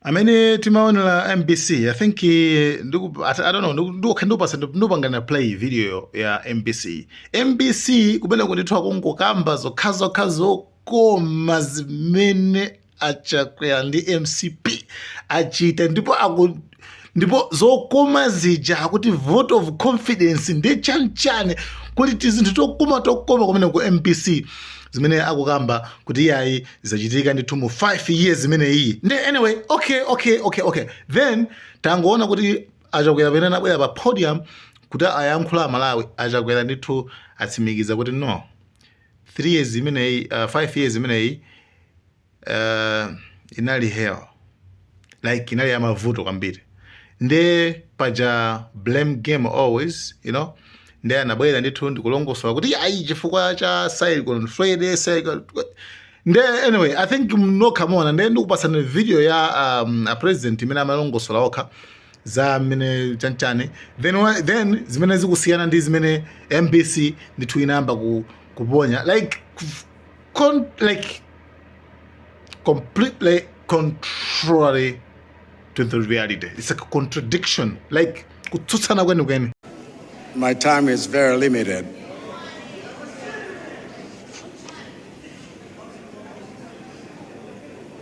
amene timaonera MBC, I think I don't know ndikupanga play video ya MBC kumene kundithiwa kungokamba zokhazokha zokoma zimene achakwera ndi MCP achita ndipo zokoma zija akuti vote of confidence ndi chanchane kuti tizinthu tokoma kumene ku MBC zimene akukamba kuti iyayi zachitika ndithu mu 5 years zimene iyi ndi anyway okay then tangoona kuti achakwera pamene anabwera pa podium kuti ayankhula Malawi achakwera ndithu atsimikiza kuti no 3 years zimeneyi 5 years zimeneyi inali hell, like inali ya mavuto kwambiri nde paja blame game always, you know, nde anabwera ndithu ndikulongosola kuti ayi chifukwa cha Cyclone Friday nde anyway I think mnokhamona nde ndikupasana video ya a president imene amalongosola okha za mene chanchane then zimene zikusiyana ndi zimene MBC ndithu inamba kuponya like completely contrary to the reality. It's like a contradiction, like kutsutsana kweni. My time is very limited.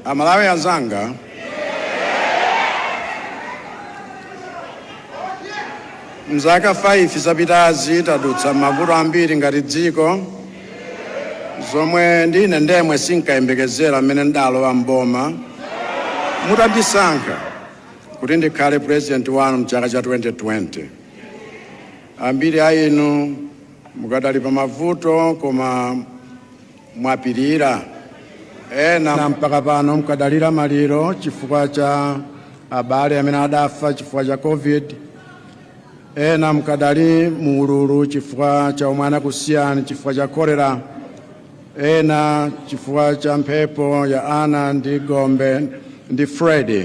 Amalawi anzanga, mzaka 5 zapitazi tadutsa mavuto ambiri ngati dziko zomwe ndine ndemwe sinkayembekezera amene ndalowa mboma mutandisankha kuti ndikhale president wanu mchaka cha 2020. Ambiri a inu mukadali pa mavuto koma mwapirira, ena mpaka pano mukadalira maliro chifukwa cha abale amene adafa chifukwa cha COVID, ena mukadali muululu chifukwa cha omwe anakusiyani chifukwa cha kolera, ena chifukwa cha mphepo ya Ana ndi Gombe ndi Freddy,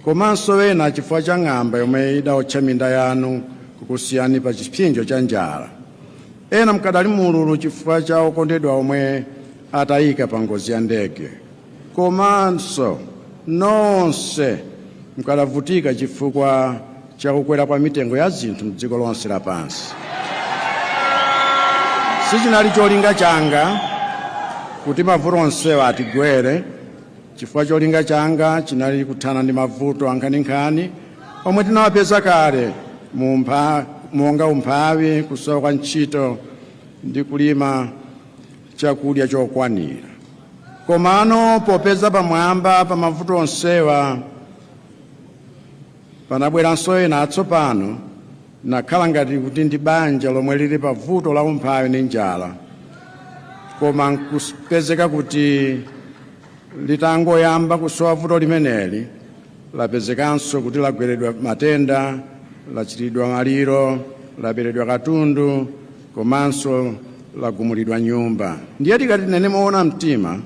komanso ena chifukwa cha ng'amba yomwe idawotcha minda yanu kukusiyani pa chipsinjo cha njala, ena mukadali muululu chifukwa cha okondedwa omwe atayika pa ngozi ya ndege, komanso nonse mukadavutika chifukwa cha kukwera kwa mitengo ya zinthu m'dziko lonse lapansi. Sichinali cholinga changa kuti mavuto onsewa atigwere, chifukwa cholinga changa chinali kuthana ndi mavuto ankhaninkhani omwe tinawapeza kale monga umphawi, kusowa kwa ntchito ndi kulima chakudya chokwanira. Komano popeza pamwamba pa mavuto onsewa panabweranso ena atsopano, nakhala ngati kuti ndi banja lomwe lili pa vuto la umphawi ndi njala, koma nkupezeka kuti litangoyamba kusowa vuto limeneli lapezekanso kuti lagweredwa matenda, lachitidwa maliro, laperedwa katundu, komanso lagumulidwa nyumba. Ndiye tikati nene moona mtima,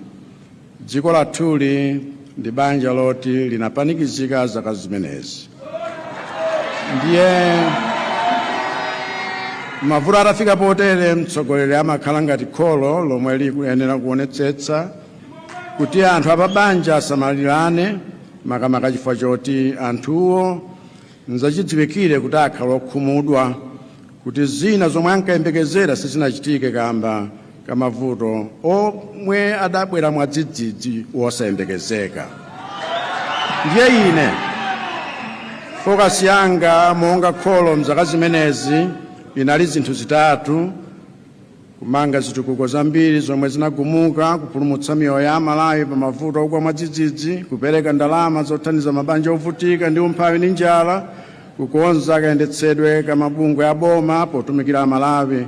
dziko lathuli ndi banja loti linapanikizika zaka zimenezi. Ndiye mavuto atafika potere, mtsogoleri amakhala ngati kholo lomwe likuyenera kuonetsetsa kuti anthu apabanja asamalirane, makamaka chifukwa choti anthuwo nzachidziwikire kuti akhala okhumudwa kuti zina zomwe ankayembekezera sizinachitike kamba kamavuto omwe adabwera mwadzidzidzi wosayembekezeka. Ndiye ine focus yanga monga kholo mzaka zimenezi inali zinthu zitatu: kumanga zitukuko zambiri zomwe zinagumuka, kupulumutsa miyoyo ya Malawi pa mavuto ogwa mwadzidzidzi, kupereka ndalama zothandiza mabanja ovutika ndi umphawi ndi njala, kukonza kayendetsedwe ka mabungwe a boma potumikira Amalawi,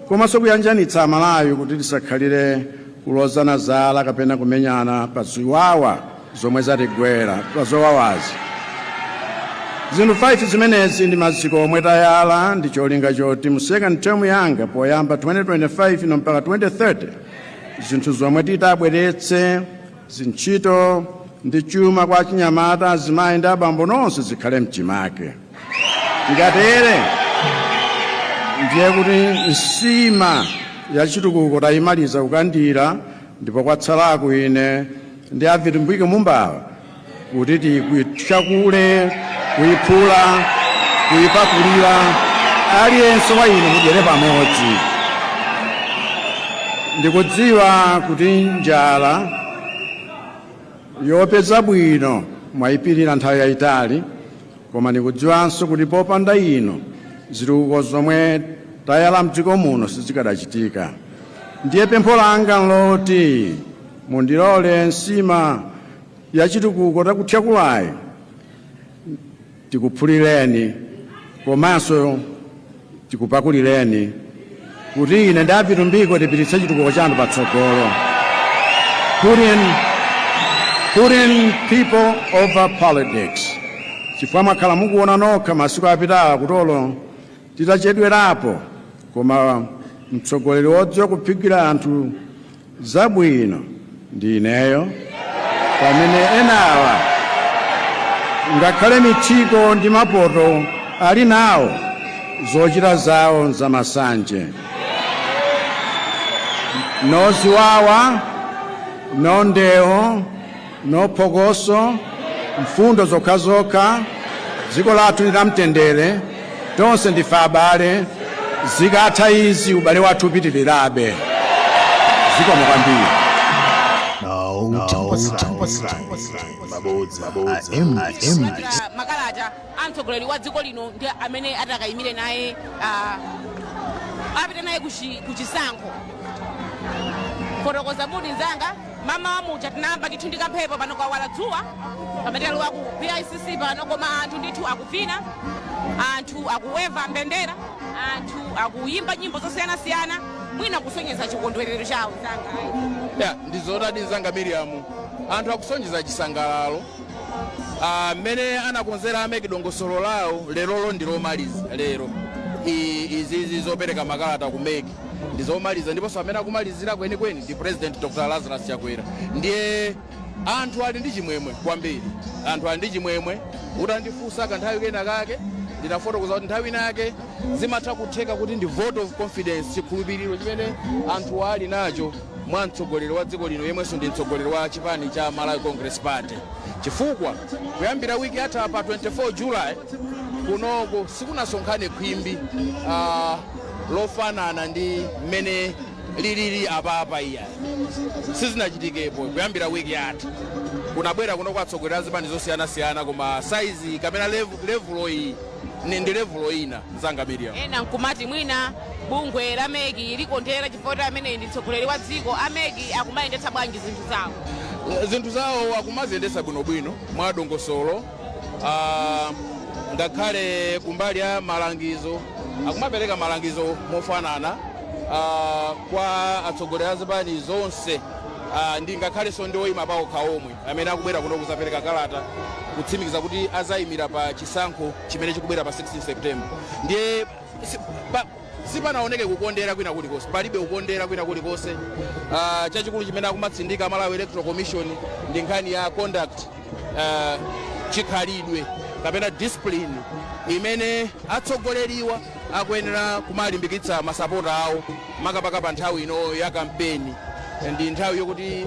komanso kuyanjanitsa Amalawi kuti tisakhalire kulozana zala kapena kumenyana pa ziwawa zomwe zatigwera pa zowawazi. Zinthu 5 zimenezi ndi maziko omwe tayala ndi cholinga choti mu second term yanga poyamba 2025 no mpaka 2030 zinthu zomwe titabweretse zintchito ndi chuma kwa chinyamata, azimayi ndi abambo nonse zikhale mchimake. Tikatere ndiye kuti nsima ya chitukuko tayimaliza kukandira, ndipo kwatsalako ine ndi avitumbwike mumbawa kuti tikuitchakule, kuyiphula, kuyipakulira, aliyense wa inu mudyere pamodzi. Ndikudziwa kuti njala yopeza bwino mwayipirira nthawi yayitali, koma ndikudziwanso kuti popanda ino zitukuko zomwe tayala mdziko muno sizikadachitika. Ndiye pempho langa loti mundilole nsima ya chitukuko takuthyakulayi tikuphulireni komanso tikupakulireni kuti ine ndi apitumbiko tipititse chitukuko chanu patsogolo. Putting people over politics. Chifukwa mwakhala mukuona nokha masiku apitawa kutolo titachedwerapo, koma mtsogoleri wodziwa kuphikira anthu zabwino ndi ineyo, pamene enawa ngakhale mitchiko ndi mapoto ali nawo zochita zawo zamasanje. No ziwawa, no ndewo, no phokoso, mfundo zokhazokha, dziko lathu ndi lamtendere, tonse ndife abale, zikatha izi ubale wathu upitirirabe. Zikomo kwambiri. Makalata amtsogoleri wa dziko lino ndi amene atakayimire naye apita naye kuchisankho. Fotokoza budi nzanga mama wamucha tinamba ndithu ndikamphepo pano kwawala dzuwa pamatelo aku PICC pano, koma anthu ndithu akuvina, anthu akuweva mbendera, anthu akuyimba nyimbo zosiyanasiyana, mwina kusonyeza chikondwerero chawo nzanga. Ndizotadi nzanga Miriam, anthu akusonyeza chisangalalo amene anakonzera ameki dongosolo lawo lerolo ndilomaliza lero. Izi zopereka makalata kumeki ndizomaliza, ndiponso amene akumalizira kwenikweni ndi President Dr. Lazarus Chakwera. Ndiye anthu ali ndi chimwemwe kwambiri, anthu ali ndi chimwemwe. Utandifunsa kanthawi kena kake ndinafotokoza kuti nthawi yake zimatha kutheka kuti ndi vote of confidence, chikhulupiriro chimene anthu ali nacho mwa mtsogoleri wa dziko lino yemwenso ndi mtsogoleri wa chipani cha Malawi Congress Party. Chifukwa kuyambira wiki yatha pa 24 July kunoko sikunasonkhane khwimbi lofanana ndi mmene lilili apa iya sizinachitikepo. Kuyambira wiki yatha kunabwera kunoko atsogoleri azipani zosiyanasiyana, koma saizi kamena level iyi ndi level ina nzanga Miriam. Ena nkumati mwina bungwe la meki likondera chifukwa amene ndi mtsogoleri wa dziko, ameki akumayendetsa bwanji zinthu zawo? Zinthu zawo akumaziyendetsa bwinobwino mwa dongosolo, ngakhale kumbali ya malangizo akumapereka malangizo mofanana kwa atsogoleri azipani zonse, ndi ngakhalenso ndi oyima pawo kaomwe amene akubwera kuno kuzapereka kalata kutsimikiza kuti azayimira pa chisankho chimene chikubwera pa 16 September. Ndiye sipanaoneke kukondera kwina kulikonse, palibe kukondera kwina kulikonse. Chachikulu chimene akumatsindika Malawi Electoral Commission ndi nkhani ya conduct, chikhalidwe kapena discipline imene atsogoleriwa akuyenera kumalimbikitsa masapota awo makapaka pa nthawi ino ya kampeni. Ndi nthawi yokuti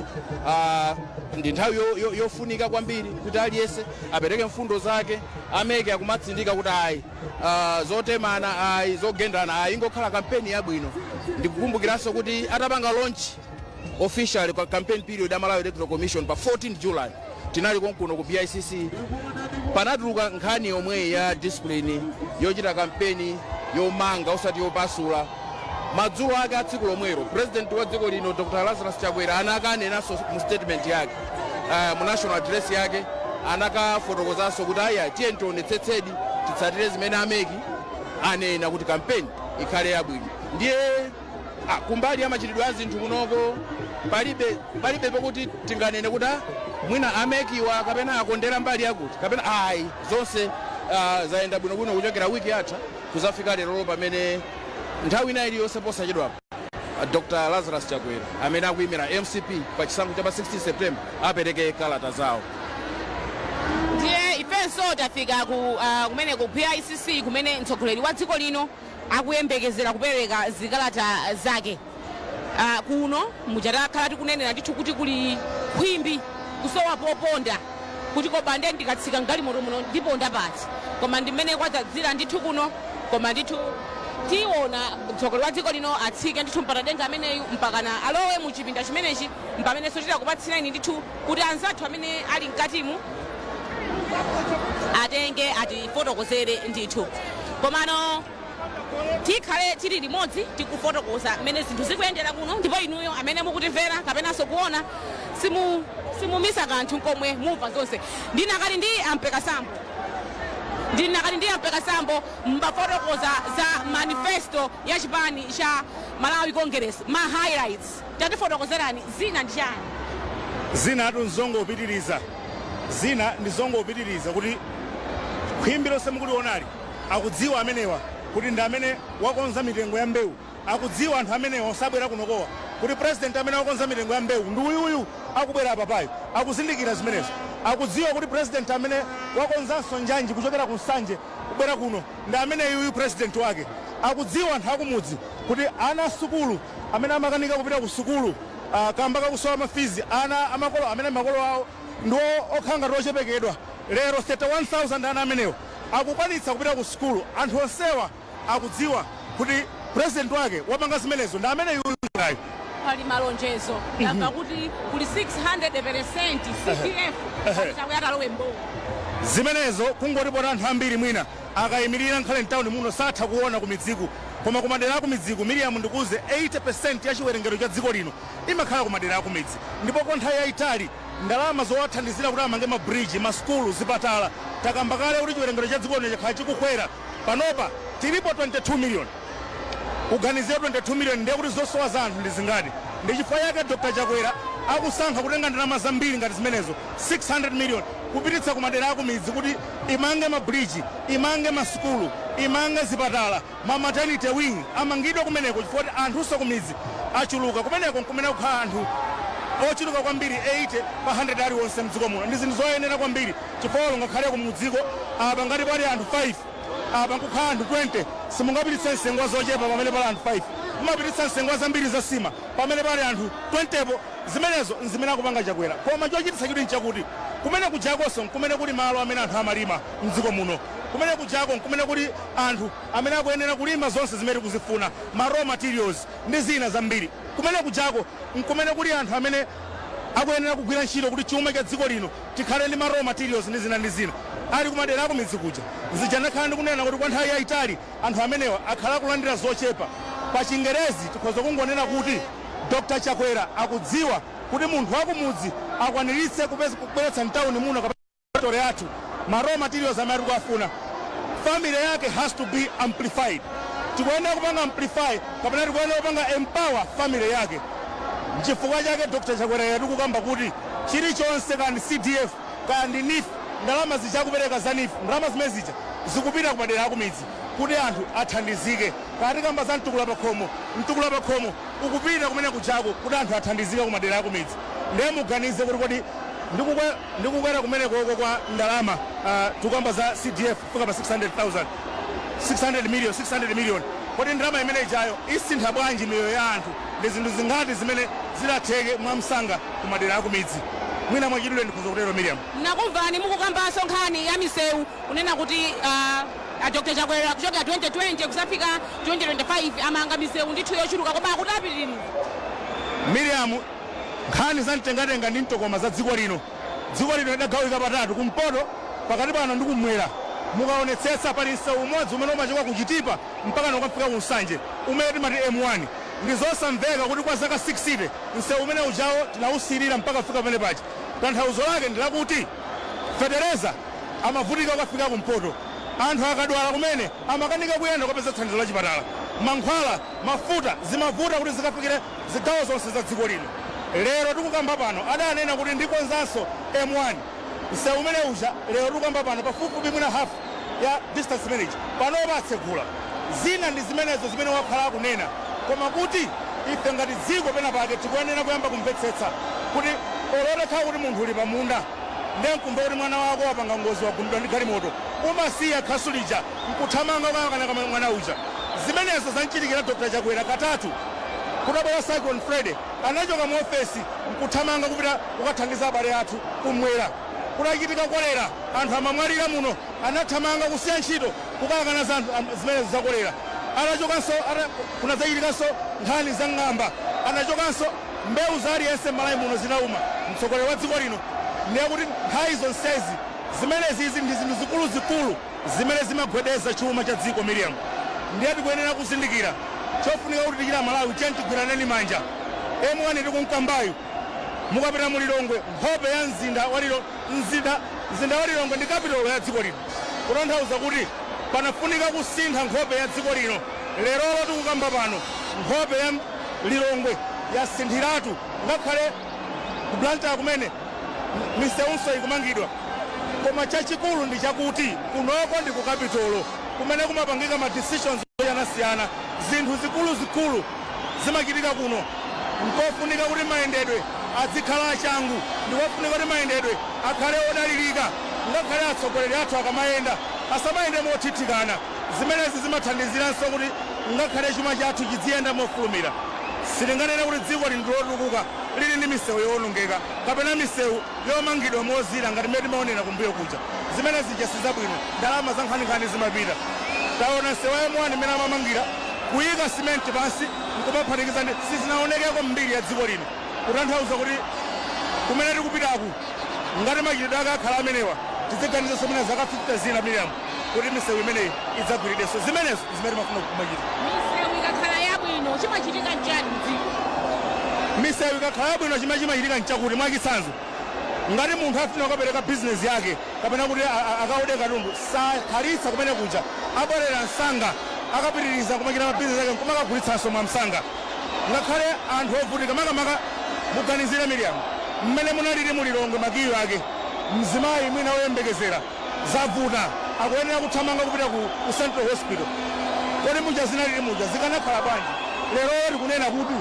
ndi nthawi yofunika kwambiri kuti aliyense apereke mfundo zake. Ameke akumatsindika kuti ayi zotemana, ayi zogendana, ayi ingokhala kampeni yabwino. Ndikukumbukiranso kuti atapanga launch official kwa campaign period ya Malawi Electoral Commission pa 14 July tinali konkuno ku PICC, panatuluka nkhani yomwe ya discipline yochita kampeni yomanga osati yopasula. Madzulo ake a tsiku lomwero President wa dziko lino Dr. Lazarus Chakwera anakanenanso mu statement yake, mu national address yake anakafotokozanso kuti aya tiye tionetsetsedi titsatire zimene ameki anena kuti kampeni ikhale yabwino. Ndiye kumbali ya machitidwe a zinthu kunoko palibe pokuti tinganene kuti mwina amekiwa kapena akondera mbali yakuti kapena ayi, zonse zayenda bwinobwino kuchokera wiki yatha kuzafika lero pamene nthawi ina iliyonse posachedwapo Dr. Lazarus Chakwera amene akuyimira MCP pa chisankho cha pa 16 September apereke kalata zawo. Ndiye ifenso tafika kumene ku PICC kumene mtsogoleri wa dziko lino akuyembekezera kupereka zikalata zake. Kuno muchatakhala tikunenera ndithu kuti kuli khwimbi kusowa poponda kuti koma ndiye ndikatsika mgalimoto muno ndipo ndapati koma ndimene kwadzadzira ndithu kuno koma ndithu tiona mtsogoleri wa dziko lino atsike ndithu mpatadenga ameneyu mpakana alowe mu chipinda chimenechi mpamenenso tikupatsirani ndithu kuti anzathu amene ali mkatimu atenge atifotokozere ndithu komano tikhale tili limodzi tikufotokoza mmene zinthu zikuyendera kuno ndipo inuyo amene mukutimvera kapenanso kuona simumisa kanthu komwe mumva zonse ndinakali ndi Ampeka Sambo mbafotokoza za manifesto ya chipani cha Malawi Congress ma highlights tatifotokozerani zina ndi chani zina atu nzongopitiriza zina ndi zongopitiriza kuti khwimbi lonse mukulionali akudziwa amenewa kuti ndi amene wakonza mitengo ya mbewu akudziwa anthu amenewa osabwera kunokowa kuti president amene wakonza mitengo ya mbewu ndi uyuyu akubwera apapayo akuzindikira zimenezo akudziwa kuti president amene wakonzanso njanji kuchokera ku Nsanje kubwera kuno ndi amene uyuyu president wake akudziwa anthu akumudzi kuti ana asukulu amene amakanika kupita ku sukulu kamba kakusowa mafizi ana amakolo amene makolo awo ndiwo okhala ngati ochepekedwa lero 31,000 ana amenewo akukwanitsa kupita ku sukulu anthu onsewa akudziwa kuti president wake wapanga zimenezo ndi amene yuyu pali malonjezo yamba kuti kuli 600% CPF akalowe mbowa zimenezo kungotipota anthu ambiri mwina akayimirira nkhale mtawuni muno satha kuona kumidziku koma kumadera akumidziku Miriam ndikuze 80% ya chiwerengero cha dziko lino imakhala kumadera akumidzi ndipo kwa nthawi yayitali ndalama zowathandizira kuti amange mabridge masukulu zipatala takamba kale kuti chiwerengero cha dziko lino chakhala chikukwera panopa tilipo 22 million kuganizira 22 million ndiye kuti zosowa za anthu ndi zingati ndi chifukwa yake Dr. Chakwera akusankha kutenga ndalama zambiri ngati zimenezo 600 million kupititsa kumadera akumidzi kuti imange mabridge imange masukulu imange zipatala ma maternity wing amangidwa kumeneko chifukwa kuti anthunso kumidzi achuluka kumeneko nkumene kukhala anthu ochuluka kwambiri 80 pa 100 aliwonse mdziko muno ndi zinthu zoyenera kwambiri chifukwa ngakhale kumudziko apa ngati pali anthu 5 apa nkukhala anthu 20 simungapititse nsengwa zochepa pamene pali anthu 5 mumapititsa nsengwa zambiri za sima pamene pali anthu 20po zimenezo nzimene akupanga Chakwera koma chochititsa chidwi nchakuti kumene kujakonso nkumene kuli malo amene anthu amalima mdziko muno kumene kujako nkumene kuli anthu amene akuyenera kulima zonse zimene kuzifuna ma raw materials ndi zina zambiri kumene kujako nkumene kuli anthu amene akuyenera kugwira ntchito kuti chuma cha dziko lino tikhale ndi ma raw materials ndi zina ndi zina ali kumadera akumidzi kuja zijanakhala ndikunena kuti kwa nthawi yayitali anthu amenewa akhala akulandira zochepa pa Chingerezi tikhoza kungonena kuti Dr. Chakwera akudziwa kuti munthu wakumudzi akwaniritse kubweretsa mtawuni muno kapatore athu ma raw materials amene akuafuna family yake has to be amplified tikuyenera kupanga amplify kapena tikuyenera kupanga empower family yake nchifukwa chake Dr. Chakwera yetu kukamba kuti chilichonse kandi CDF kandi NIF ndalama zichakupereka za NIF ndalama zimene zija zikupita kumadera akumidzi kuti anthu athandizike kati kamba za mtukula pakhomo ukupita kumene kujako kuti anthu athandizike kumadera akumidzi ndiye muganize kuti kodi ndikukwera kumene koko kwa ndalama tukamba za CDF kufika pa 600 million kodi ndalama imene ijayo isintha bwanji miyoyo ya anthu ndi zinthu zingati zimene zidatheke mwamsanga kumadera akumidzi mwina mwachidule ndikhoza kutero Miriam nakumvani mukukambanso nkhani ya misewu unena kuti Dr. Chakwera kuchokera 2020 kusafika 2025 amanga misewu ndithu yochuluka koma akutapirira Miriam nkhani zamtengatenga ndi mtokoma za dziko lino idagawika patatu kumpoto pakati pano ndi kumwera mukaonetsetsa pali msewu umodzi umene umachoka ku Chitipa mpaka ukafika ku Nsanje umene timati M1 ndi zosamveka kuti kwa zaka 60 msewu umene ujawo tinawusirira mpaka kufika pamene paja tanthauzo lake ndi lakuti Federeza amavutika ukafika kumpoto anthu akadwala kumene amakanika kuyenda kupeza thandizo la chipatala mankhwala mafuta zimavuta kuti zikafikire zigawo zonse za dziko lino lero tikukamba pano adanena kuti ndikonzanso M1 msewu umene uja lero tikukamba pano pafupifupi mwina half ya distance manage panopa atsegula zina ndi zimenezo zimene wakhala akunena koma kuti ife ngati dziko pena pake tikuyenera kuyamba kumvetsetsa kuti ololekha kuti munthu uli pamunda ndiye mkumva kuti mwana wako wapanga ngozi wagundidwa ndi galimoto umasiya khasu lija nkuthamanga kayakana mwana uja zimenezo zanchitikira Dr. Chakwera katatu kudabwera Cyclone Freddy anachoka mu ofesi nkuthamanga kupita kukathandiza abale athu kumwera kulachitika kolera anthu amamwalira muno, anathamanga kusiya ntchito kukakana za anthu zimene zakolera. Anachokanso kunadzachitikanso nkhani za ng'amba, anachokanso mbewu za aliyense m'Malawi muno zinauma. Mtsogoleri wa dziko lino ndiye kuti nthawi zonsezi zimenezi ndi zinthu zikuluzikulu zimene zimagwedeza chuma cha dziko. Miriam, ndiye tikuyenera kuzindikira chofunika kuti tichita Malawi tigwiraneni manja. M1 tikumkambayo mukapita mu Lilongwe, nkhope ya mzinda wa Lilongwe ndi kapitolo ya dziko lino, kutanthauza kuti panafunika kusintha nkhope ya dziko lino. Lero tikukamba pano nkhope ya Lilongwe yasinthiratu, ngakhale ku Blantyre kumene misewunso ikumangidwa. Koma chachikulu ndi chakuti kunoko ndi ku kapitolo kumene kumapangika ma decisions osiyanasiyana, zinthu zikuluzikulu zimachitika kuno. Nkofunika kuti mayendedwe azikhala achangu, ndikofunika kuti mayendedwe akhale odalirika, ngakhale atsogoleri athu akamayenda asamayende mothithikana. Zimenezi zimathandiziranso kuti ngakhale chuma chathu chiziyenda mofulumira. Silinganena kuti dziko lino lotukuka lili ndi misewu yowonongeka kapena misewu yomangidwa mozira ngati mmene timaonera kumbuyo kuja. Zimene zija sizabwino, ndalama za nkhaninkhani zimapita. Taona msewu wa M1 imene amamangira kuyika simenti pansi nkumaphatikiza ndi sizinaonekeko mbiri ya dziko lino, kutanthauza kuti kumene tikupitaku ngati machitidwe akakhala amenewa tiziganiza zimene zaka 50 zina Miriam kuti misewu imeneyi idzagwiridenso. Zimenezo zimene timafuna kumachita. Misewu ikakhala yabwino chimachitika njani mdziko? Misewu ikakhala yabwino chimachitika nchakuti mwachitsanzo ngati munthu afuna kukapereka bizinesi yake kapena kuti akaode katundu sakhalitsa kumene kuja, abwerera msanga akapitiriza kumachita mabizinesi yake nkumakagulitsanso mwa msanga. Ngakhale anthu ovutika makamaka muganizire Miriam mmene munalili mu Lilongwe makiyo ake, mzimayi mwina woyembekezera zavuta akuyenera kuthamanga kupita ku Central Hospital. Kodi muja zinalili muja zikanakhala bwanji? Lero tikunena kuti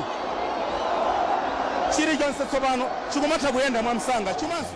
chilichonse tsopano chikumatha kuyenda mwa msanga chumanso.